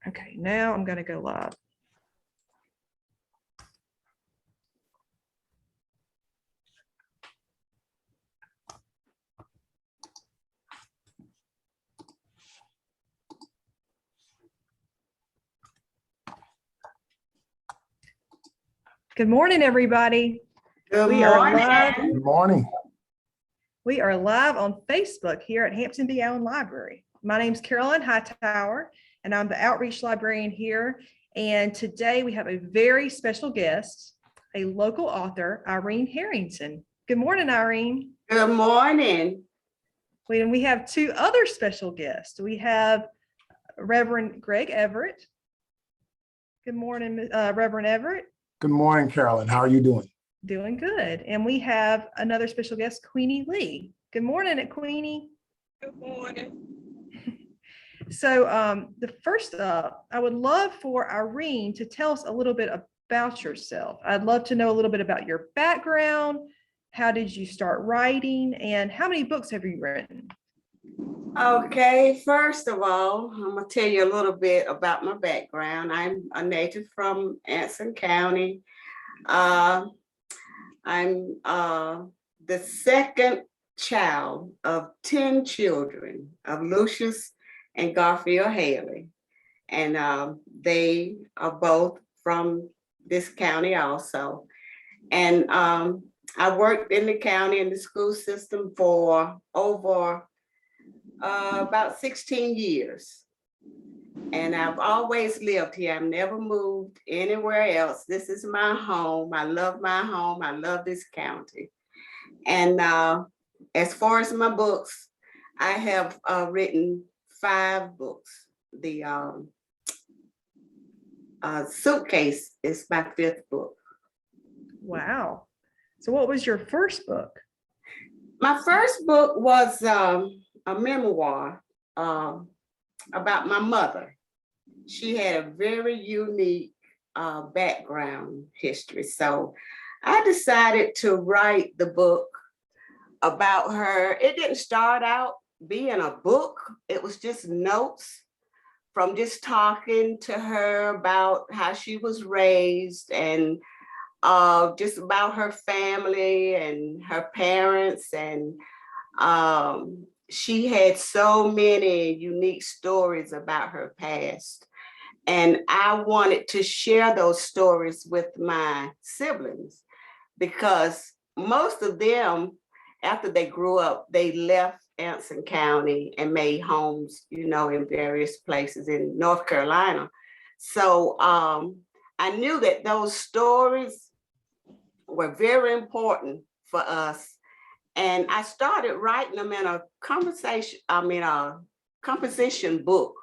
Okay, now I'm going to go live. Good morning, everybody. Good We morning. are live. Good morning. We are live on Facebook here at Hampton B. Allen Library. My name is Caroline Hightower, and I'm the outreach librarian here. And today we have a very special guest, a local author, Irene Harrington. Good morning, Irene. Good morning. And we have two other special guests. We have Reverend Greg Everett. Good morning, Reverend Everett. Good morning, Carolyn. How are you doing? Doing good. And we have another special guest, Queenie Lee. Good morning, Queenie. Good morning. So the first up, I would love for Irene to tell us a little bit about yourself. I'd love to know a little bit about your background. How did you start writing, and how many books have you written? Okay, first of all, I'm going to tell you a little bit about my background. I'm a native from Anson County. I'm the second child of 10 children of Lucius and Garfield Haley. And they are both from this county also. And I worked in the county in the school system for over about 16 years. And I've always lived here. I've never moved anywhere else. This is my home. I love my home. I love this county. And as far as my books, I have written 5 books. The Suitcase is my 5th book. Wow. So what was your first book? My first book was a memoir about my mother. She had a very unique background history. So I decided to write the book about her. It didn't start out being a book. It was just notes from just talking to her about how she was raised and just about her family and her parents. And she had so many unique stories about her past. And I wanted to share those stories with my siblings because most of them, after they grew up, they left Anson County and made homes, you know, in various places in North Carolina. So I knew that those stories were very important for us. And I started writing them in a composition book,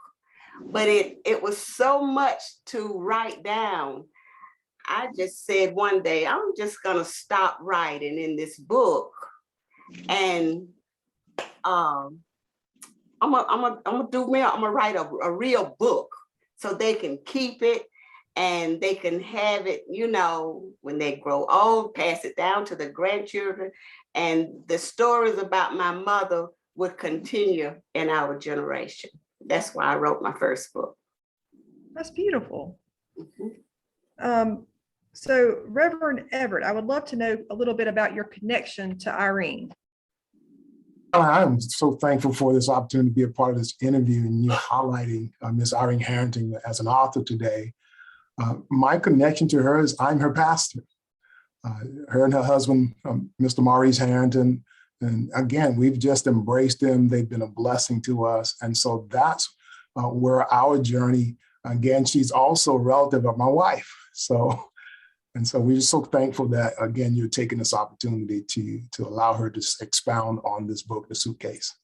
but it was so much to write down. I just said one day, I'm just gonna stop writing in this book. And I'm gonna write a real book so they can keep it and they can have it, you know, when they grow old, pass it down to the grandchildren. And the stories about my mother would continue in our generation. That's why I wrote my first book. That's beautiful. Mm-hmm. So Reverend Everett, I would love to know a little bit about your connection to Irene. I am so thankful for this opportunity to be a part of this interview and you highlighting Miss Irene Harrington as an author today. My connection to her is I'm her pastor. Her and her husband, Mr. Maurice Harrington, and again, we've just embraced them. They've been a blessing to us. And so that's where our journey, again, she's also a relative of my wife. So we're just so thankful that, again, you're taking this opportunity to allow her to expound on this book, The Suitcase.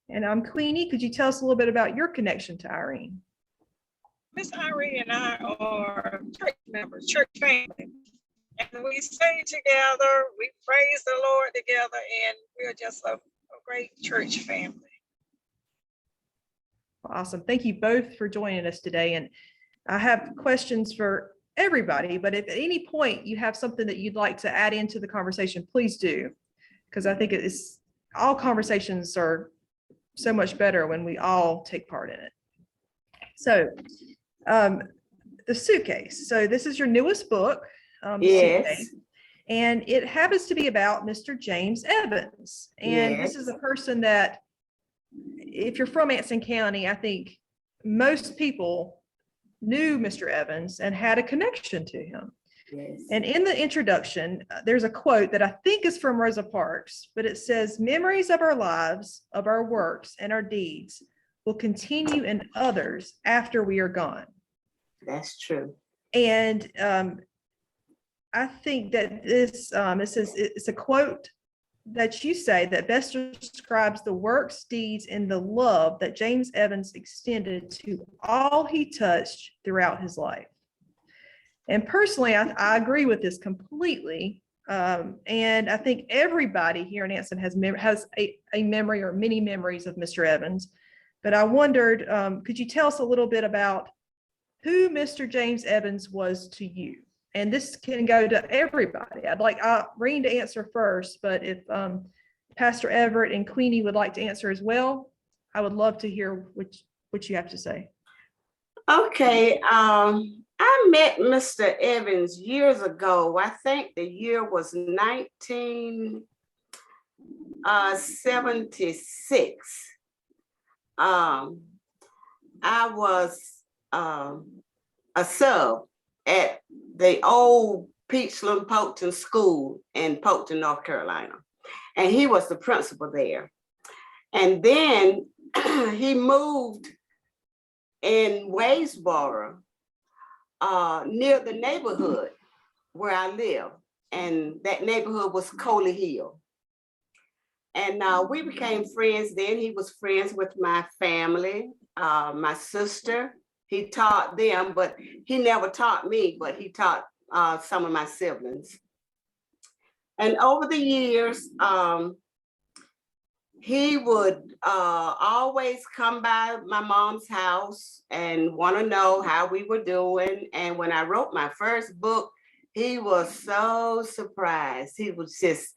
And I'm Queenie. Could you tell us a little bit about your connection to Irene? Miss Irene and I are church members, church family. And we sing together, we praise the Lord together, and we're just a great church family. Awesome. Thank you both for joining us today. And I have questions for everybody, but if at any point you have something that you'd like to add into the conversation, please do. Because I think all conversations are so much better when we all take part in it. So, The Suitcase. So this is your newest book, The Yes, Suitcase, and it happens to be about Mr. James Evans. And this is yes, a person that, if you're from Anson County, I think most people knew Mr. Evans and had a connection to him. yes. And in the introduction, there's a quote that I think is from Rosa Parks, but it says, "Memories of our lives, of our works, and our deeds will continue in others after we are gone." That's true. And I think that this, it says, it's a quote that you say that best describes the works, deeds, and the love that James Evans extended to all he touched throughout his life. And personally, I agree with this completely. And I think everybody here in Anson has a memory or many memories of Mr. Evans. But I wondered, could you tell us a little bit about who Mr. James Evans was to you? And this can go to everybody. I'd like Irene to answer first, but if Pastor Everett and Queenie would like to answer as well, I would love to hear what you have to say. Okay, I met Mr. Evans years ago. I think the year was 1976. I was a sub at the old Peachland Polkton School in Polkton, North Carolina. And he was the principal there. And then he moved in Waysboro, near the neighborhood where I live. And that neighborhood was Coley Hill. And we became friends then. He was friends with my family, my sister. He taught them, but he never taught me, but he taught some of my siblings. And over the years, he would always come by my mom's house and want to know how we were doing. And when I wrote my first book, he was so surprised. He was just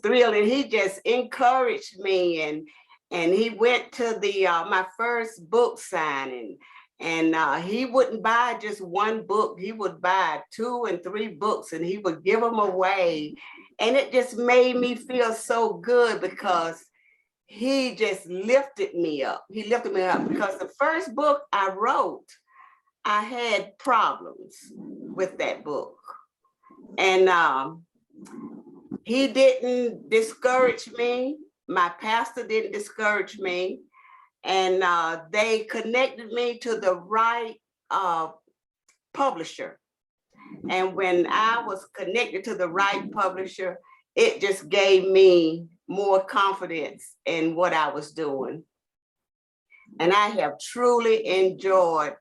thrilled, and he just encouraged me. And he went to the my first book signing, and he wouldn't buy just one book. He would buy 2 and 3 books, and he would give them away. And it just made me feel so good because he just lifted me up. He lifted me up because the first book I wrote, I had problems with that book. And he didn't discourage me. My pastor didn't discourage me. And they connected me to the right publisher. And when I was connected to the right publisher, it just gave me more confidence in what I was doing. And I have truly enjoyed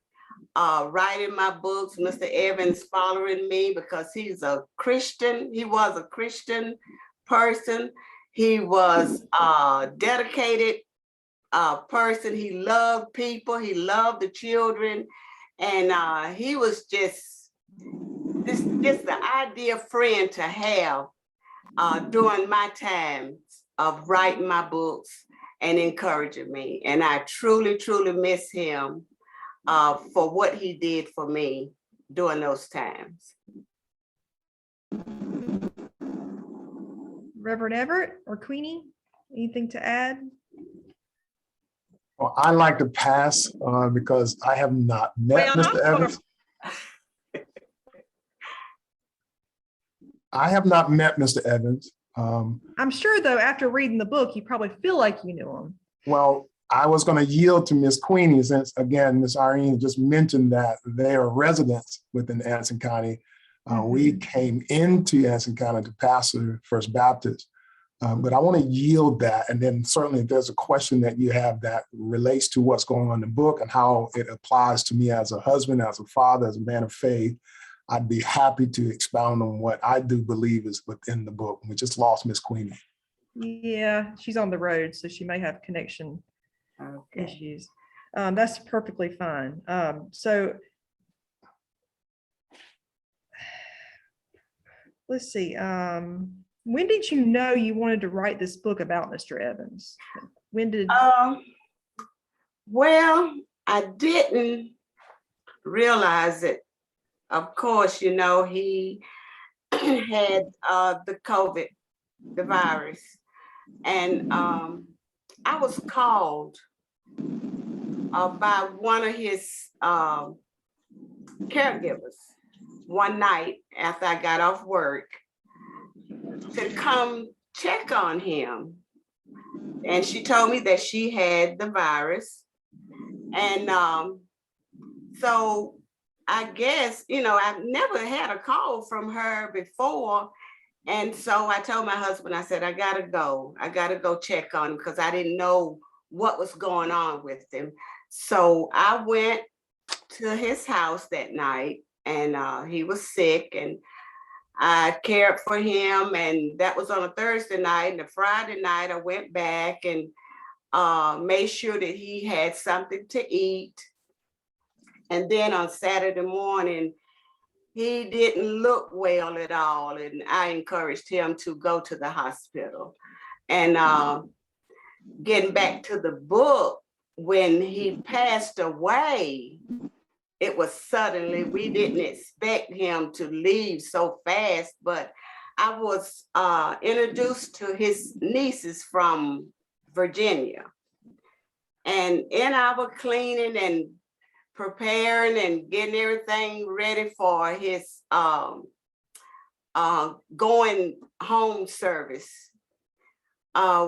writing my books. Mr. Evans following me because he's a Christian. He was a Christian person. He was a dedicated person. He loved people. He loved the children. And he was just the ideal friend to have during my times of writing my books and encouraging me. And I truly, truly miss him for what he did for me during those times. Reverend Everett or Queenie, anything to add? Well, I like to pass because I have not met Mr. Evans. I have not met Mr. Evans. I'm sure, though, after reading the book, you probably feel like you knew him. Well, I was going to yield to Miss Queenie since, again, Miss Irene just mentioned that they are residents within Anson County. We came into Anson County to pastor First Baptist, but I want to yield that. And then certainly if there's a question that you have that relates to what's going on in the book and how it applies to me as a husband, as a father, as a man of faith, I'd be happy to expound on what I do believe is within the book. We just lost Miss Queenie. Yeah, she's on the road, so she may have connection issues. That's perfectly fine. So let's see. When did you know you wanted to write this book about Mr. Evans? When did? Well, I didn't realize it. Of course, you know, he had the COVID, the virus. And I was called by one of his caregivers one night after I got off work to come check on him. And she told me that she had the virus. And so I guess, you know, I've never had a call from her before. And so I told my husband, I said, I gotta go check on him because I didn't know what was going on with him. So I went to his house that night, and he was sick, and I cared for him. And that was on a Thursday night. And the Friday night I went back and made sure that he had something to eat. And then on Saturday morning, he didn't look well at all. And I encouraged him to go to the hospital. And getting back to the book, when he passed away, it was suddenly, we didn't expect him to leave so fast, but I was introduced to his nieces from Virginia. And in our cleaning and preparing and getting everything ready for his going home service,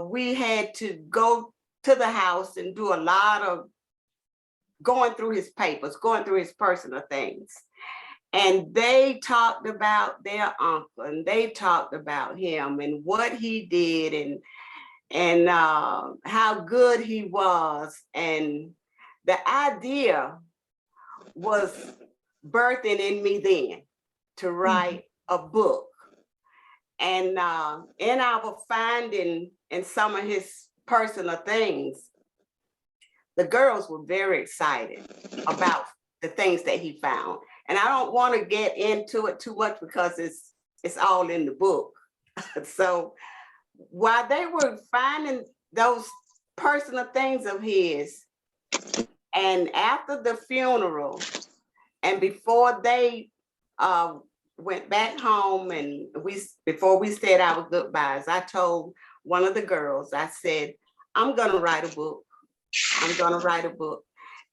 we had to go to the house and do a lot of going through his papers, going through his personal things. And they talked about their uncle, and they talked about him and what he did, and how good he was. And the idea was birthing in me then to write a book. And in our finding in some of his personal things, the girls were very excited about the things that he found. And I don't want to get into it too much because it's all in the book. So while they were finding those personal things of his, and after the funeral, and before they went back home, and before we said our goodbyes, I told one of the girls, I said, I'm gonna write a book. I'm gonna write a book.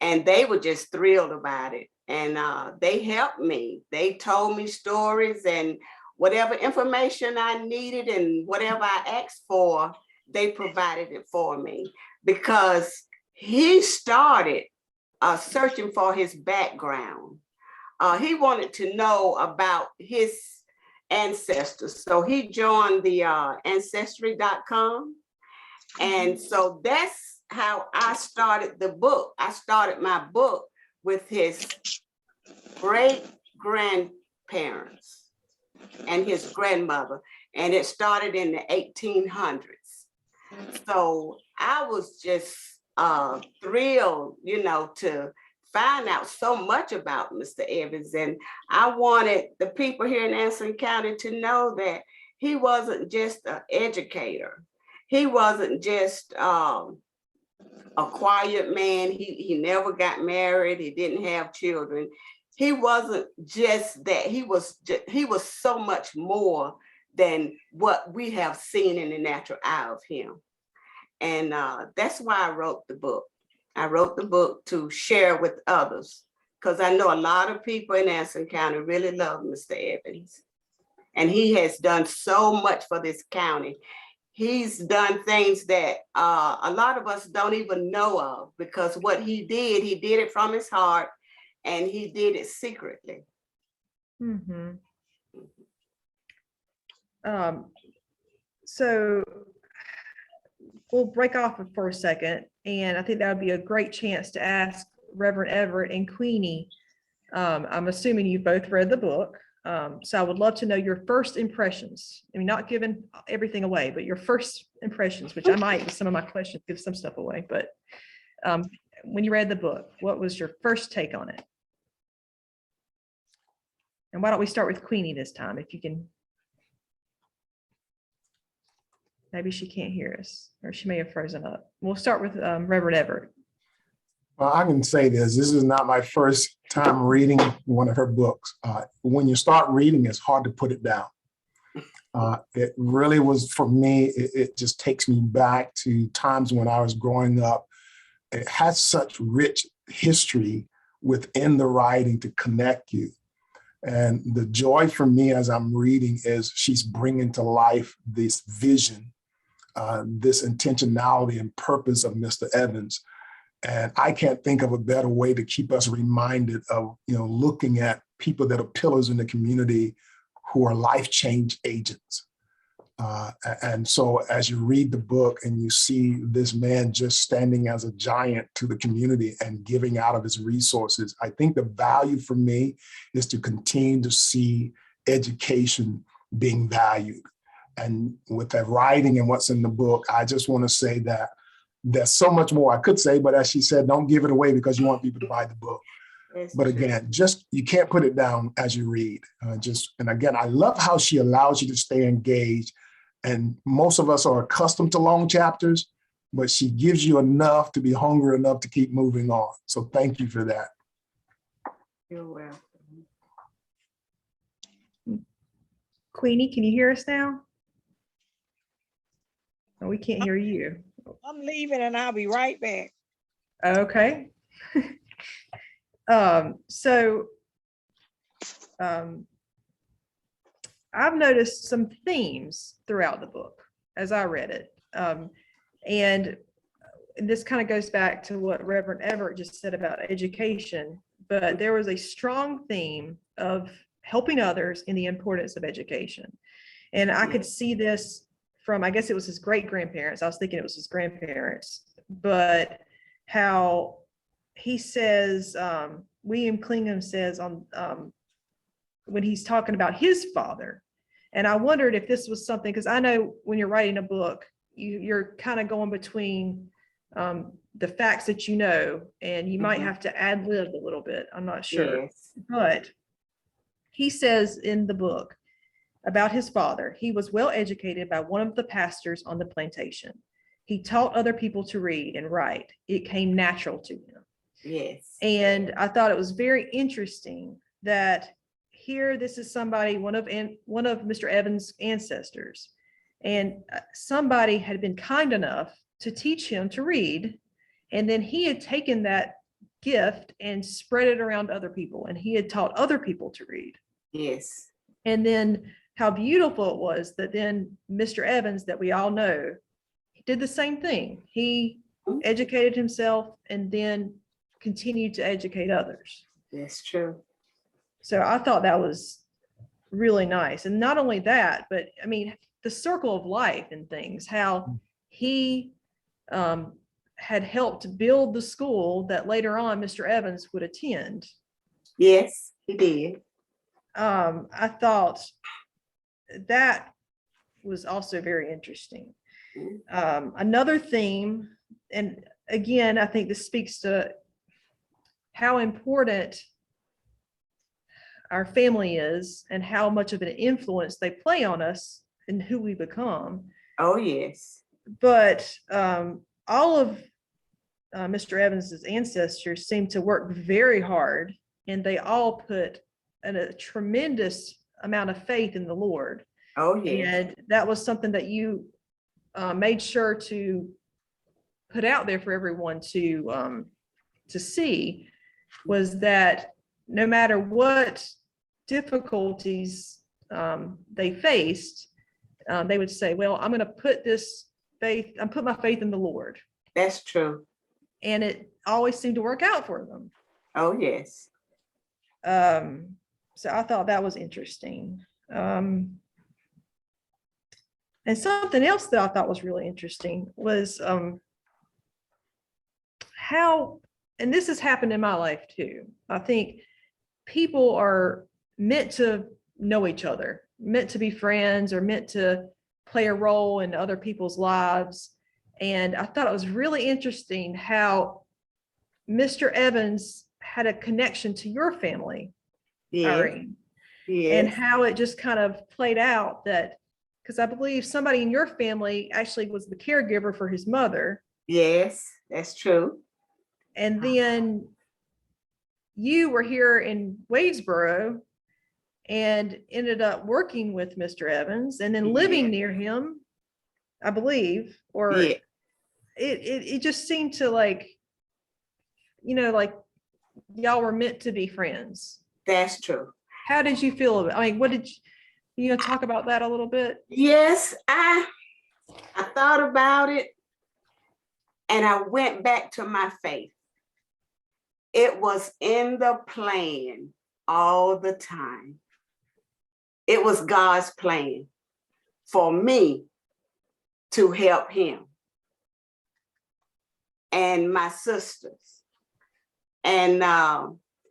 And they were just thrilled about it. And they helped me. They told me stories and whatever information I needed and whatever I asked for, they provided it for me, because he started searching for his background. He wanted to know about his ancestors. So he joined the ancestry.com. And so that's how I started the book. I started my book with his great grandparents and his grandmother, and it started in the 1800s. So I was just thrilled, you know, to find out so much about Mr. Evans. And I wanted the people here in Anson County to know that he wasn't just an educator. He wasn't just a quiet man. He never got married. He didn't have children. He wasn't just that. He was so much more than what we have seen in the natural eye of him. And that's why I wrote the book. I wrote the book to share with others, because I know a lot of people in Anson County really love Mr. Evans. And he has done so much for this county. He's done things that a lot of us don't even know of, because what he did it from his heart, and he did it secretly. Mm-hmm. So we'll break off for a second, and I think that would be a great chance to ask Reverend Everett and Queenie. I'm assuming you both read the book. So I would love to know your first impressions. I mean, not giving everything away, but your first impressions, which I might, with some of my questions, give some stuff away. But when you read the book, what was your first take on it? And why don't we start with Queenie this time, if you can. Maybe she can't hear us, or she may have frozen up. We'll start with Reverend Everett. Well, I can say this. This is not my first time reading one of her books. When you start reading, it's hard to put it down. It really was, for me, it just takes me back to times when I was growing up. It has such rich history within the writing to connect you. And the joy for me as I'm reading is she's bringing to life this vision, this intentionality and purpose of Mr. Evans. And I can't think of a better way to keep us reminded of, looking at people that are pillars in the community who are life change agents. And so as you read the book and you see this man just standing as a giant to the community and giving out of his resources, I think the value for me is to continue to see education being valued. And with that writing and what's in the book, I just want to say that there's so much more I could say, but as she said, don't give it away because you want people to buy the book. But again, just you can't put it down as you read. And again, I love how she allows you to stay engaged. And most of us are accustomed to long chapters, but she gives you enough to be hungry enough to keep moving on. So thank you for that. You're welcome. Queenie, can you hear us now? No, we can't hear you. I'm leaving and I'll be right back. Okay. I've noticed some themes throughout the book as I read it. And this kind of goes back to what Reverend Everett just said about education, but there was a strong theme of helping others and the importance of education. And I could see this from, I guess it was his great-grandparents. I was thinking it was his grandparents, but how he says, William Clingham says on when he's talking about his father. And I wondered if this was something, because I know when you're writing a book, you're kind of going between the facts that you know, and you might have to ad lib a little bit. I'm not sure. Yes. But he says in the book about his father, he was well educated by one of the pastors on the plantation. He taught other people to read and write. It came natural to him. Yes. And I thought it was very interesting that here, this is somebody, one of Mr. Evans' ancestors, and somebody had been kind enough to teach him to read. And then he had taken that gift and spread it around other people, and he had taught other people to read. Yes. And then how beautiful it was that then Mr. Evans, that we all know, he did the same thing. He educated himself and then continued to educate others. That's true. So I thought that was really nice. And not only that, but I mean, the circle of life and things, how he had helped build the school that later on Mr. Evans would attend. Yes, he did. I thought that was also very interesting. Another theme, and again, I think this speaks to how important our family is and how much of an influence they play on us and who we become. Oh, yes. But all of Mr. Evans's ancestors seem to work very hard, and they all put a tremendous amount of faith in the Lord. Oh, yes. And that was something that you made sure to put out there for everyone to see, was that no matter what difficulties they faced, they would say, well, I'm going to put my faith in the Lord. That's true. And it always seemed to work out for them. Oh, yes. So I thought that was interesting. And something else that I thought was really interesting was how, and this has happened in my life too, I think people are meant to know each other, meant to be friends, or meant to play a role in other people's lives. And I thought it was really interesting how Mr. Evans had a connection to your family, Yes. Irene, Yes. and how it just kind of played out that, because I believe somebody in your family actually was the caregiver for his mother. Yes, that's true. And then you were here in Wadesboro and ended up working with Mr. Evans and then living near him, I believe, or Yeah, it just seemed to like, like y'all were meant to be friends. that's true. How did you feel about it? I mean, what did you talk about that a little bit? Yes, I thought about it and I went back to my faith. It was in the plan all the time. It was God's plan for me to help him and my sisters. And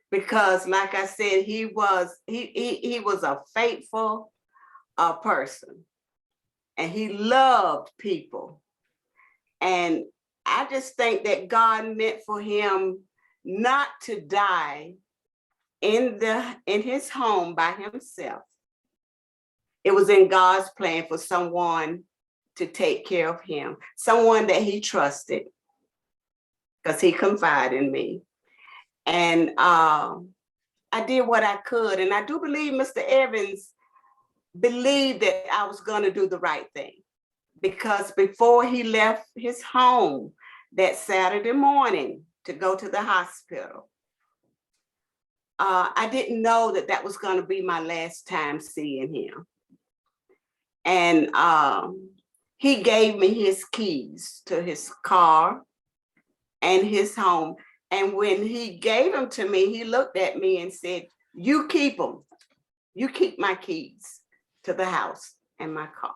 because like I said, he was a faithful person and he loved people. And I just think that God meant for him not to die in his home by himself. It was in God's plan for someone to take care of him, someone that he trusted, because he confided in me. And I did what I could. And I do believe Mr. Evans believed that I was going to do the right thing, because before he left his home that Saturday morning to go to the hospital, I didn't know that that was going to be my last time seeing him. And he gave me his keys to his car and his home. And when he gave them to me, he looked at me and said, "You keep them. You keep my keys to the house and my car."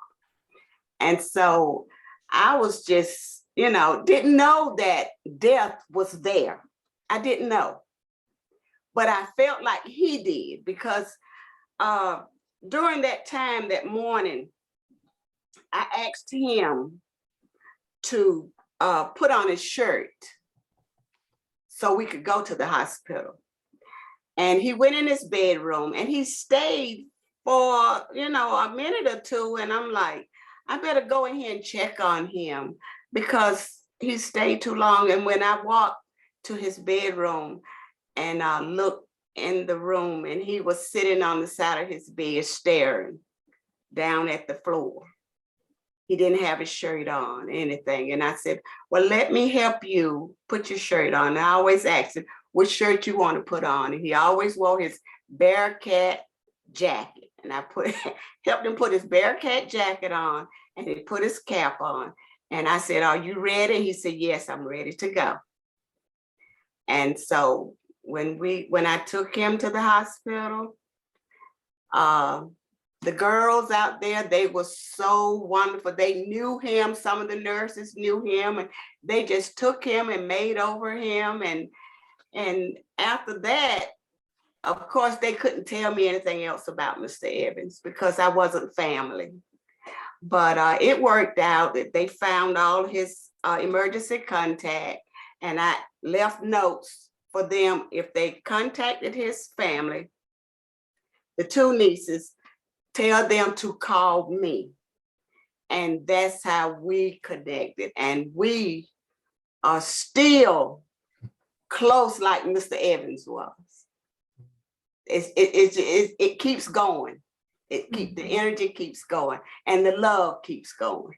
And so I was just, didn't know that death was there. I didn't know. But I felt like he did, because during that time, that morning, I asked him to put on his shirt so we could go to the hospital. And he went in his bedroom and he stayed for, a minute or two. And I'm like, I better go in here and check on him because he stayed too long. And when I walked to his bedroom and looked in the room, and he was sitting on the side of his bed staring down at the floor. He didn't have his shirt on, anything. And I said, "Well, let me help you put your shirt on." And I always asked him, "What shirt you want to put on?" And he always wore his Bearcat jacket. And I helped him put his Bearcat jacket on, and he put his cap on. And I said, "Are you ready?" He said, "Yes, I'm ready to go." And so when I took him to the hospital, the girls out there, they were so wonderful. They knew him. Some of the nurses knew him, and they just took him and made over him. And after that, of course, they couldn't tell me anything else about Mr. Evans because I wasn't family. But it worked out that they found all his emergency contact, and I left notes for them if they contacted his family, the two nieces, tell them to call me. And that's how we connected. And we are still close like Mr. Evans was. It keeps going. The energy keeps going and the love keeps going.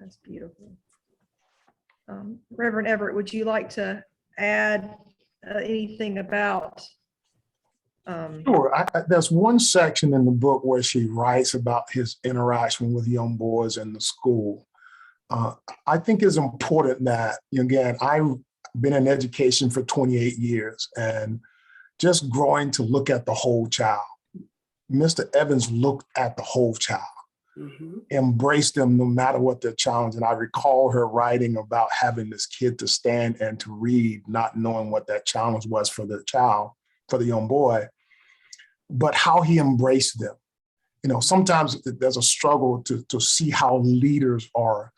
That's beautiful. Reverend Everett, would you like to add anything about? Sure. There's one section in the book where she writes about his interaction with young boys in the school. I think it's important that, again, I've been in education for 28 years and just growing to look at the whole child. Mr. Evans looked at the whole child, embraced them no matter what their challenge. And I recall her writing about having this kid to stand and to read, not knowing what that challenge was for the child, for the young boy, but how he embraced them. Sometimes there's a struggle to see how leaders are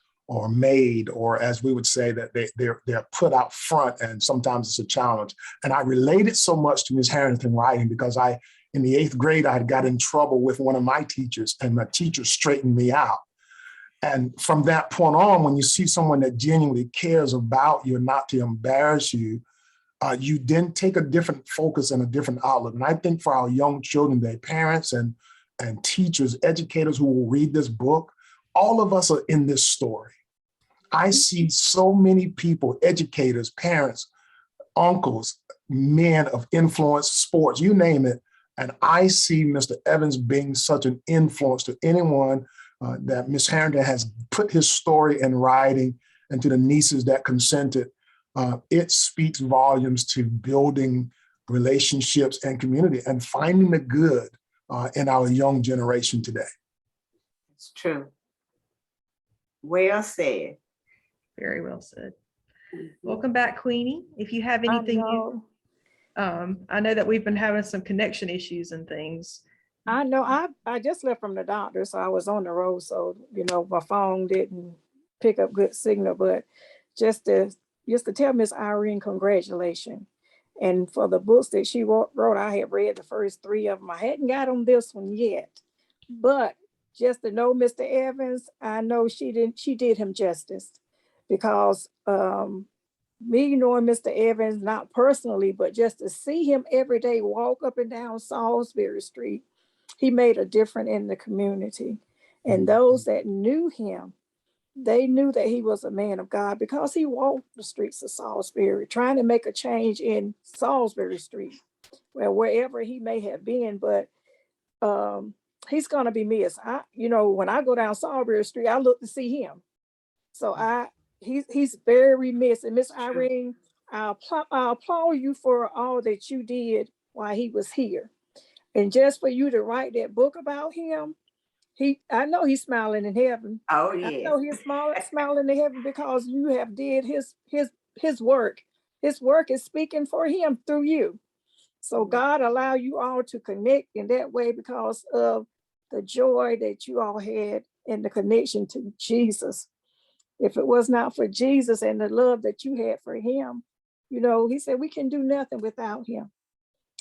made, or as we would say, that they're put out front, and sometimes it's a challenge. And I related so much to Ms. Harrington writing because in the 8th grade, I had got in trouble with one of my teachers, and my teacher straightened me out. And from that point on, when you see someone that genuinely cares about you, not to embarrass you, you then take a different focus and a different outlook. And I think for our young children, their parents and teachers, educators who will read this book, all of us are in this story. I see so many people, educators, parents, uncles, men of influence, sports, you name it. And I see Mr. Evans being such an influence to anyone that Ms. Harrington has put his story in writing, and to the nieces that consented. It speaks volumes to building relationships and community and finding the good in our young generation today. It's true. Well said. Very well said. Welcome back, Queenie. If you have anything, I know that we've been having some connection issues and things. I know. I just left from the doctor, so I was on the road. So, my phone didn't pick up good signal, but just to tell Miss Irene, congratulations. And for the books that she wrote, I had read the first 3 of them. I hadn't got on this one yet, but just to know Mr. Evans, I know she did him justice, because me knowing Mr. Evans, not personally, but just to see him every day walk up and down Salisbury Street, he made a difference in the community. And those that knew him, they knew that he was a man of God, because he walked the streets of Salisbury trying to make a change in Salisbury Street, well, wherever he may have been. But he's going to be missed. When I go down Salisbury Street, I look to see him. So he's very missed. And Miss Irene, I applaud you for all that you did while he was here. And just for you to write that book about him, I know he's smiling in heaven. Oh, yeah. I know he's smiling in heaven, because you have did his work. His work is speaking for him through you. So God allow you all to connect in that way because of the joy that you all had in the connection to Jesus. If it was not for Jesus and the love that you had for him, he said we can do nothing without him,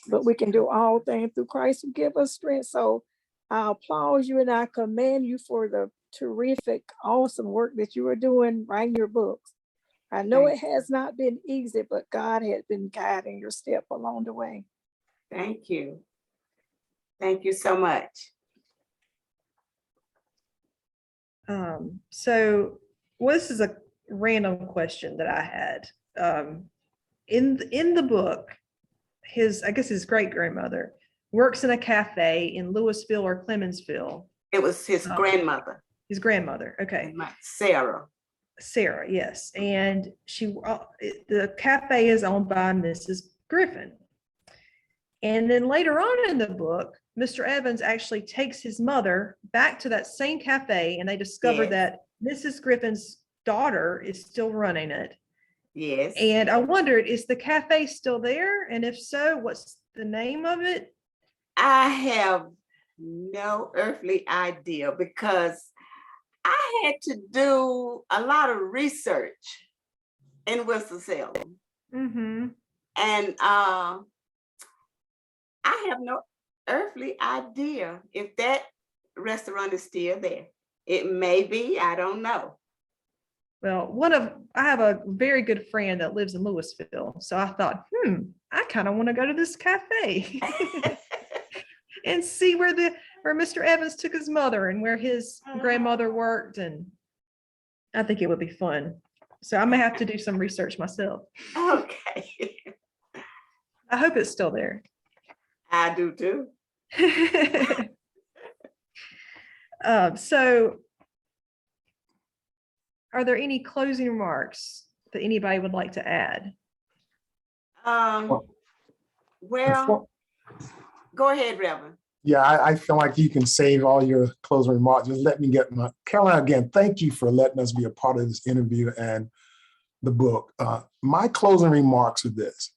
but we can do all things through Christ who give us strength. So I applaud you and I commend you for the terrific, awesome work that you are doing writing your books. I know it has not been easy, but God has been guiding your step along the way. Thank you. Thank you so much. This is a random question that I had. In the book, his great grandmother works in a cafe in Louisville or Clemensville. It was his grandmother. His grandmother. Okay. Sarah, yes. And the cafe is owned by Mrs. Griffin. And then later on in the book, Mr. Evans actually takes his mother back to that same cafe, and they discover that Mrs. Griffin's daughter is still running it. Yes. And I wondered, is the cafe still there? And if so, what's the name of it? I have no earthly idea, because I had to do a lot of research in Winston-Salem. Mm-hmm. And I have no earthly idea if that restaurant is still there. It may be, I don't know. Well, I have a very good friend that lives in Louisville. So I thought, I kind of want to go to this cafe and see where Mr. Evans took his mother and where his grandmother worked. And I think it would be fun. So I may have to do some research myself. Okay. I hope it's still there. I do too. So are there any closing remarks that anybody would like to add? Well, go ahead, Reverend. Yeah, I feel like you can save all your closing remarks. Just let me get my Caroline again. Thank you for letting us be a part of this interview and the book. My closing remarks are this: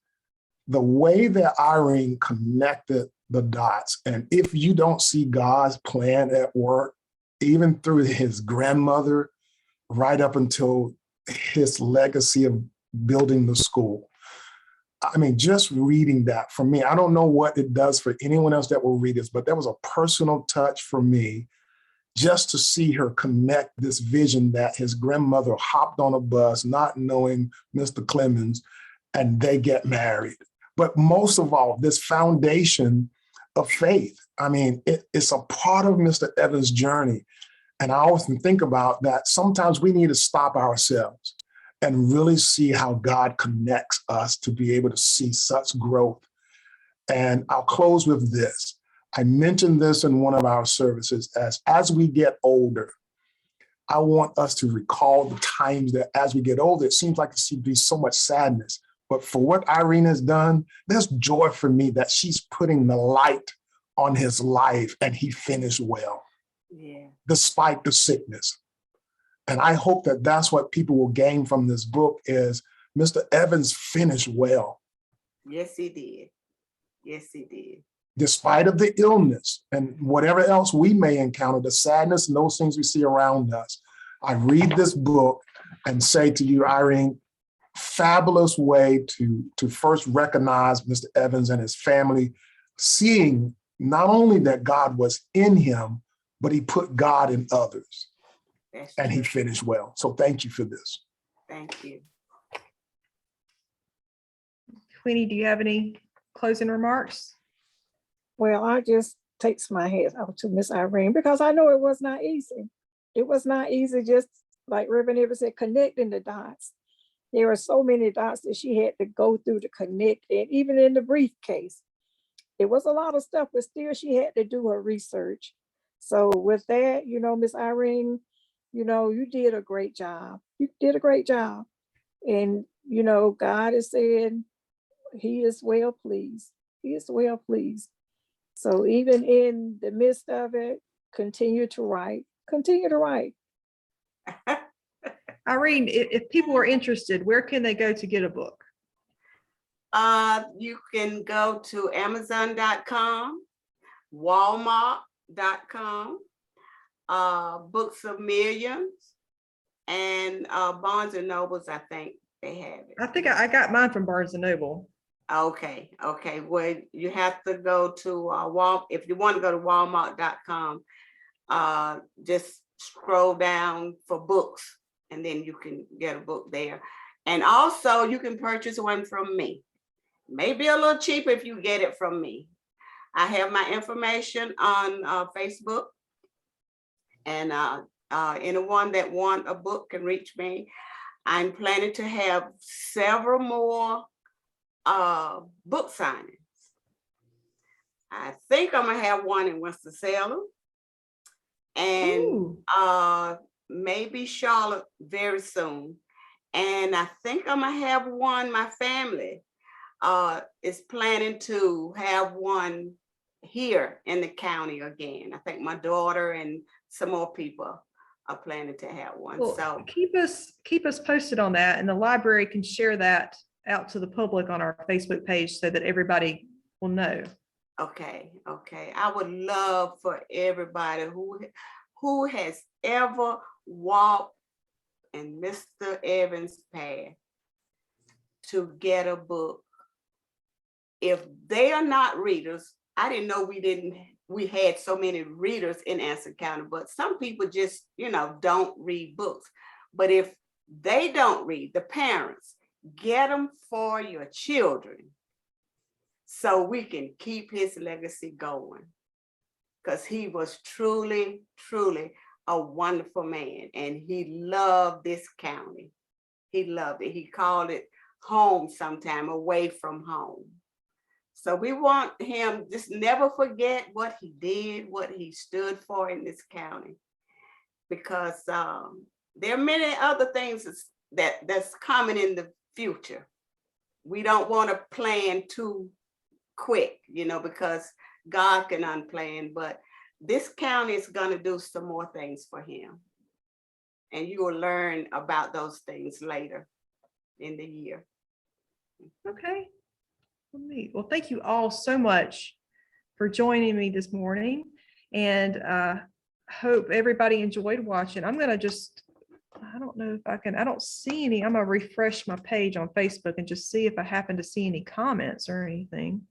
the way that Irene connected the dots, and if you don't see God's plan at work, even through his grandmother, right up until his legacy of building the school. I mean, just reading that for me, I don't know what it does for anyone else that will read this, but that was a personal touch for me. just to see her connect this vision that his grandmother hopped on a bus, not knowing Mr. Clemens, and they get married. But most of all, this foundation of faith. I mean, it's a part of Mr. Evans' journey. And I often think about that. Sometimes we need to stop ourselves and really see how God connects us to be able to see such growth. And I'll close with this. I mentioned this in one of our services as we get older, I want us to recall the times that as we get older, it seems like there seems to be so much sadness. But for what Irene has done, there's joy for me that she's putting the light on his life and he finished well, despite the sickness. And I hope that that's what people will gain from this book is Mr. Evans finished well. Yes, he did. Yes, he did. Despite of the illness and whatever else we may encounter, the sadness and those things we see around us. I read this book and say to you, Irene, fabulous way to first recognize Mr. Evans and his family, seeing not only that God was in him, but he put God in others. And he finished well. So thank you for this. Thank you. Queenie, do you have any closing remarks? Well, I just takes my hat off to Miss Irene because I know it was not easy. It was not easy, just like Reverend Evans said, connecting the dots. There are so many dots that she had to go through to connect, and even in the briefcase, it was a lot of stuff, but still she had to do her research. So with that, Miss Irene, you did a great job. You did a great job. And, God is saying he is well pleased. He is well pleased. So even in the midst of it, continue to write. Continue to write. Irene, if people are interested, where can they go to get a book? You can go to Amazon.com, Walmart.com, Books of Millions, and Barnes and Nobles, I think they have it. I think I got mine from Barnes and Noble. Okay. Well, you have to go to if you want to go to Walmart.com, just scroll down for books, and then you can get a book there. And also, you can purchase one from me. Maybe a little cheaper if you get it from me. I have my information on Facebook, and anyone that want a book can reach me. I'm planning to have several more book signings. I think I'm gonna have one in Winston-Salem, and maybe Charlotte very soon. And I think I'm gonna have one. My family is planning to have one here in the county again. I think my daughter and some more people are planning to have one. Well, so keep us posted on that, and the library can share that out to the public on our Facebook page so that everybody will know. Okay. I would love for everybody who has ever walked in Mr. Evans' path to get a book. If they are not readers, I didn't know we had so many readers in Anson County, but some people just, don't read books. But if they don't read, the parents, get them for your children so we can keep his legacy going, because he was truly, truly a wonderful man, and he loved this county. He loved it. He called it home sometime, away from home. So we want him just never forget what he did, what he stood for in this county, because there are many other things that's coming in the future. We don't want to plan too quick, because God can unplan, but this county is going to do some more things for him. And you will learn about those things later in the year. Okay. Well, thank you all so much for joining me this morning, and hope everybody enjoyed watching. I'm going to I don't know if I can, I don't see any. I'm going to refresh my page on Facebook and just see if I happen to see any comments or anything.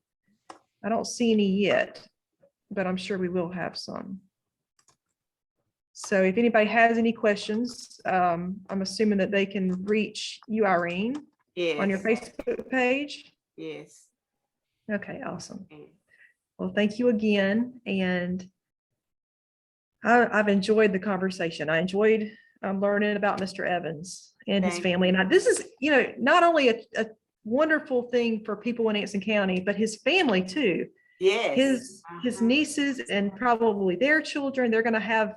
I don't see any yet, but I'm sure we will have some. So if anybody has any questions, I'm assuming that they can reach you, Irene, on your Yes, Facebook page. yes. Okay, awesome. And Well, thank you again. And I've enjoyed the conversation. I enjoyed learning about Mr. Evans and his Thank family. And this is, not only a wonderful thing for people in Anson County, but his family too. Yes. His Uh-huh. nieces and probably their children, they're going to have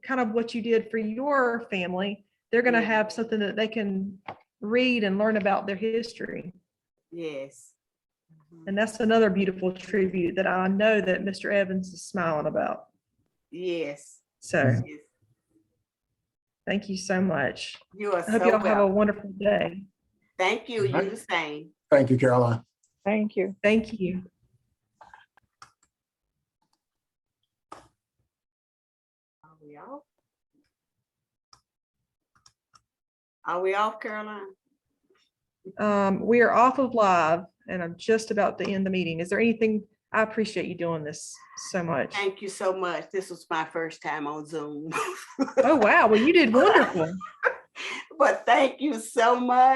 kind of what you did for your family. They're going to Yeah. have something that they can read and learn about their history. Yes. Mhm. And that's another beautiful tribute that I know that Mr. Evans is smiling about. Yes. So Yes. thank you so much. You are I hope so y'all have a welcome. wonderful day. Thank you. You Right. the same. Thank you, Caroline. Thank you. Thank you. Are we off? Are we off, Caroline? We are off of live and I'm just about to end the meeting. Is there anything? I appreciate you doing this so much. Thank you so much. This was my first time on Zoom. Oh, wow. Well, you did wonderful. But thank you so much.